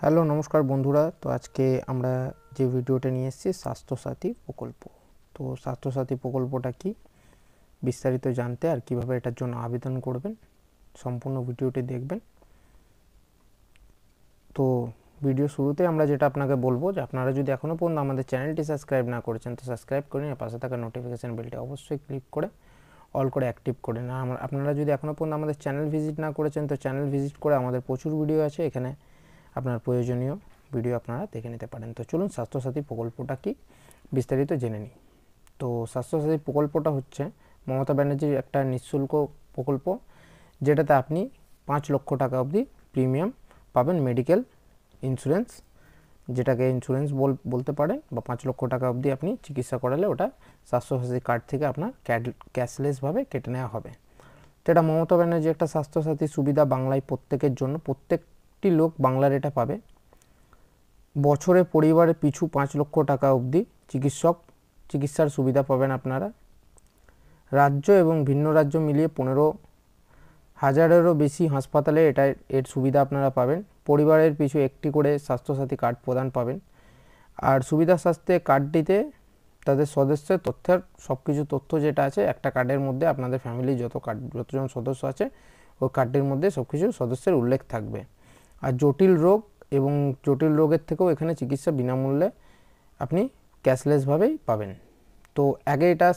Hello নমস্কার বন্ধুরা। তো আজকে আমরা যে ভিডিওটা নিয়ে এসেছি স্বাস্থ্যসাথী প্রকল্প। তো স্বাস্থ্যসাথী প্রকল্পটা কি বিস্তারিত জানতে আর কিভাবে এটার জন্য আবেদন করবেন সম্পূর্ণ ভিডিওটি দেখবেন। তো ভিডিও শুরুতে আমরা যেটা আপনাকে বলবো যে আপনারা যদি এখনও পর্যন্ত আমাদের চ্যানেলটি সাবস্ক্রাইব না করেছেন তো সাবস্ক্রাইব করে নিয়ে পাশে থাকা নোটিফিকেশান বেলটি অবশ্যই ক্লিক করে অল করে অ্যাক্টিভ করে নিন। আপনারা যদি এখনও পর্যন্ত আমাদের চ্যানেল ভিজিট না করেছেন তো চ্যানেল ভিজিট করে আমাদের প্রচুর ভিডিও আছে, এখানে আপনার প্রয়োজনীয় ভিডিও আপনারা দেখে নিতে পারেন। তো চলুন স্বাস্থ্যসাথী প্রকল্পটা কি বিস্তারিত জেনে নিই। তো স্বাস্থ্যসাথী প্রকল্পটা হচ্ছে মমতা ব্যানার্জির একটা নিঃশুল্ক প্রকল্প, যেটাতে আপনি 5 লক্ষ টাকা অবধি প্রিমিয়াম পাবেন মেডিকেল ইন্স্যুরেন্স, যেটাকে ইন্স্যুরেন্স বলতে পারেন, বা 5 লক্ষ টাকা অবধি আপনি চিকিৎসা করালে ওটা স্বাস্থ্যসাথী কার্ড থেকে আপনার ক্যাশলেসভাবে কেটে নেওয়া হবে। তো এটা মমতা ব্যানার্জি একটা স্বাস্থ্যসাথী সুবিধা বাংলায় প্রত্যেকের জন্য, প্রত্যেকটি লোক বাংলার এটা পাবে। বছরে পরিবারে পিছু 5 লক্ষ টাকা অবধি চিকিৎসার সুবিধা পাবেন আপনারা। রাজ্য এবং ভিন্ন রাজ্য মিলিয়ে 15,000-এরও বেশি হাসপাতালে এর সুবিধা আপনারা পাবেন। পরিবারের পিছু একটি করে স্বাস্থ্যসাথী কার্ড প্রদান পাবেন। আর সুবিধা স্বাস্থ্যে কার্ডটিতে তাদের সদস্যের তথ্যের সব কিছু তথ্য যেটা আছে একটা কার্ডের মধ্যে, আপনাদের ফ্যামিলি যতজন সদস্য আছে ওই কার্ডটির মধ্যে সব কিছু সদস্যের উল্লেখ থাকবে। আর জটিল রোগের থেকেও এখানে চিকিৎসা বিনামূল্যে আপনি ক্যাশলেসভাবেই পাবেন। তো আগে এটা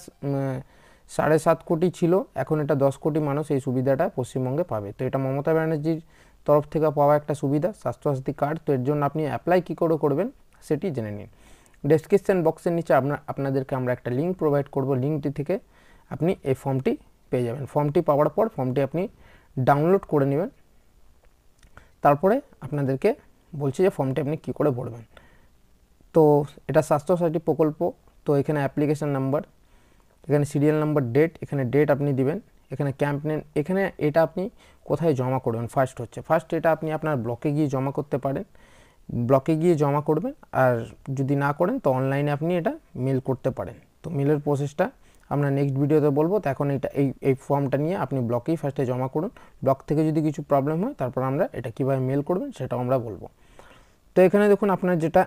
7.5 কোটি ছিল, এখন এটা 10 কোটি মানুষ এই সুবিধাটা পশ্চিমবঙ্গে পাবে। তো এটা মমতা ব্যানার্জির তরফ থেকে পাওয়া একটা সুবিধা স্বাস্থ্যসাথী কার্ড। তো এর জন্য আপনি অ্যাপ্লাই কী করে করবেন সেটি জেনে নিন। ডেসক্রিপশন বক্সের নিচে আপনাদেরকে আমরা একটা লিঙ্ক প্রোভাইড করব, লিঙ্কটি থেকে আপনি এই ফর্মটি পেয়ে যাবেন। ফর্মটি পাওয়ার পর ফর্মটি আপনি ডাউনলোড করে নেবেন। তারপরে আপনাদেরকে বলছি যে ফর্মটি আপনি কী করে ভরবেন। তো এটা স্বাস্থ্যসাথী প্রকল্প। তো এখানে অ্যাপ্লিকেশন নাম্বার, এখানে সিরিয়াল নাম্বার, এখানে ডেট আপনি দিবেন, এখানে ক্যাম্প নেন, এখানে এটা আপনি কোথায় জমা করবেন। ফার্স্ট এটা আপনি আপনার ব্লকে গিয়ে জমা করতে পারেন, ব্লকে গিয়ে জমা করবেন। আর যদি না করেন তো অনলাইনে আপনি এটা মেল করতে পারেন। তো মেলের প্রসেসটা আমরা নেক্সট ভিডিওতে বলবো। তো এখন এই ফর্মটা নিয়ে আপনি ব্লকেই ফার্স্টে জমা করুন। ব্লক থেকে যদি কিছু প্রবলেম হয় তারপর আমরা এটা কীভাবে মেল করবেন সেটাও আমরা বলবো। তো এখানে দেখুন আপনার যেটা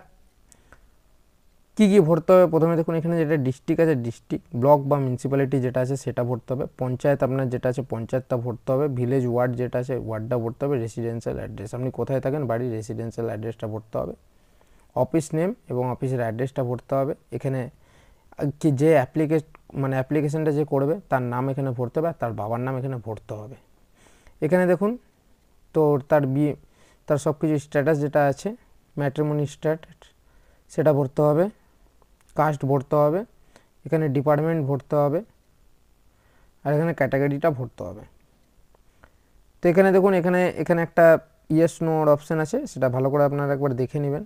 কী ভরতে হবে। প্রথমে দেখুন এখানে যেটা ডিস্ট্রিক্ট আছে, ডিস্ট্রিক্ট, ব্লক বা মিউনিসিপ্যালিটি যেটা আছে সেটা ভরতে হবে। পঞ্চায়েত আপনার যেটা আছে পঞ্চায়েতটা ভরতে হবে। ভিলেজ ওয়ার্ড যেটা আছে ওয়ার্ডটা ভরতে হবে। রেসিডেন্সিয়াল অ্যাড্রেস, আপনি কোথায় থাকেন বাড়ির রেসিডেন্সিয়াল অ্যাড্রেসটা ভরতে হবে। অফিস নেম এবং অফিসের অ্যাড্রেসটা ভরতে হবে। এখানে কি যে অ্যাপ্লিকেশনটা যে করবে তার নাম এখানে ভরতে হবে, আর তার বাবার নাম এখানে ভরতে হবে। এখানে দেখুন তো তার সব কিছু স্ট্যাটাস যেটা আছে, ম্যাট্রিমনি স্ট্যাটাস সেটা ভরতে হবে। কাস্ট ভরতে হবে, এখানে ডিপার্টমেন্ট ভরতে হবে, আর এখানে ক্যাটাগরিটা ভরতে হবে। তো এখানে দেখুন এখানে একটা ইয়েস নোর অপশান আছে, সেটা ভালো করে আপনারা একবার দেখে নেবেন।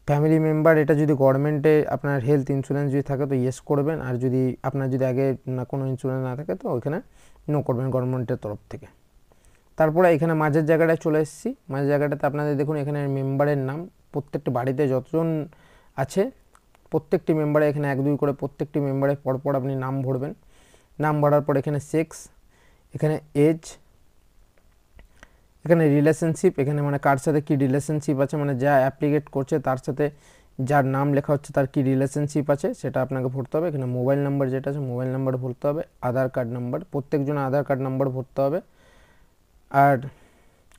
ফ্যামিলি মেম্বার, এটা যদি গভর্নমেন্টে আপনার হেলথ ইন্স্যুরেন্স যদি থাকে তো ইয়েস করবেন, আর যদি আপনার যদি আগে না কোনো ইন্স্যুরেন্স না থাকে তো ওইখানে নো করবেন গভর্নমেন্টের তরফ থেকে। তারপরে এখানে মাঝের জায়গাটায় চলে এসেছি। মাঝের জায়গাটাতে আপনাদের দেখুন এখানে মেম্বারের নাম, প্রত্যেকটি বাড়িতে যতজন আছে প্রত্যেকটি মেম্বারে এখানে 1-2 করে প্রত্যেকটি মেম্বারের পরপর আপনি নাম ভরবেন। নাম ভরার পর এখানে সেক্স, এখানে এজ, এখানে রিলেশনশিপ, এখানে মানে কার সাথে কী রিলেশনশিপ আছে, মানে যা অ্যাপ্লিকেট করছে তার সাথে যার নাম লেখা হচ্ছে তার কী রিলেশনশিপ আছে সেটা আপনাকে ভরতে হবে। এখানে মোবাইল নাম্বার যেটা আছে মোবাইল নাম্বার ভরতে হবে। আধার কার্ড নাম্বার, প্রত্যেকজনের আধার কার্ড নাম্বার ভরতে হবে। আর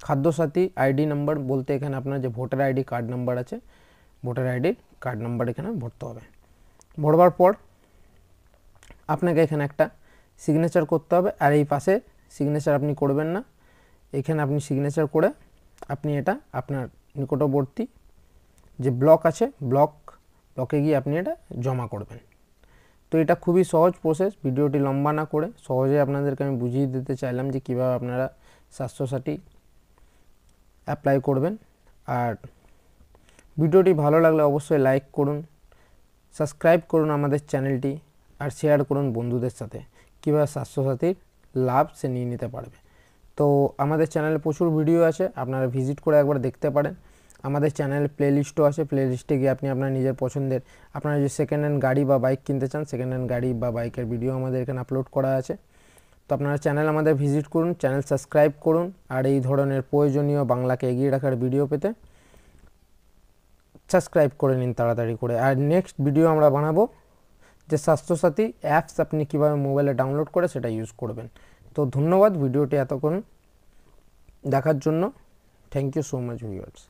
খাদ্যসাথী আইডি নাম্বার বলতে এখানে আপনার যে ভোটার আইডি কার্ড নাম্বার আছে ভোটার আইডি কার্ড নাম্বার এখানে ভরতে হবে। ভরবার পর আপনাকে এখানে একটা সিগনেচার করতে হবে। আর এই পাশে সিগনেচার আপনি করবেন না, এখানে আপনি সিগনেচার করে আপনি এটা আপনার নিকটবর্তী যে ব্লক আছে ব্লকে গিয়ে আপনি এটা জমা করবেন। তো এটা খুবই সহজ প্রসেস, ভিডিওটি লম্বা না করে সহজে আপনাদেরকে আমি বুঝিয়ে দিতে চাইলাম যে কীভাবে আপনারা স্বাস্থ্যসাথী অ্যাপ্লাই করবেন। আর ভিডিওটি ভালো লাগলে অবশ্যই লাইক করুন, সাবস্ক্রাইব করুন আমাদের চ্যানেলটি, আর শেয়ার করুন বন্ধুদের সাথে কীভাবে স্বাস্থ্যসাথীর লাভ সে নিয়ে নিতে পারবে। তো আমাদের চ্যানেলে প্রচুর ভিডিও আছে, আপনারা ভিজিট করে একবার দেখতে পারেন। আমাদের চ্যানেলে প্লেলিস্টও আছে, প্লেলিস্টে গিয়ে আপনি আপনার নিজের পছন্দের আপনারা যদি সেকেন্ড হ্যান্ড গাড়ি বা বাইক কিনতে চান সেকেন্ড হ্যান্ড গাড়ি বা বাইকের ভিডিও আমাদের এখানে আপলোড করা আছে। তো আপনারা চ্যানেল আমাদের ভিজিট করুন, চ্যানেল সাবস্ক্রাইব করুন, আর এই ধরনের প্রয়োজনীয় বাংলাকে এগিয়ে রাখার ভিডিও পেতে সাবস্ক্রাইব করে নিন তাড়াতাড়ি করে। আর নেক্সট ভিডিও আমরা বানাবো যে স্বাস্থ্যসাথী অ্যাপস আপনি কীভাবে মোবাইলে ডাউনলোড করে সেটা ইউজ করবেন। তো ধন্যবাদ ভিডিওটি এতক্ষণ দেখার জন্য। Thank you so much viewers.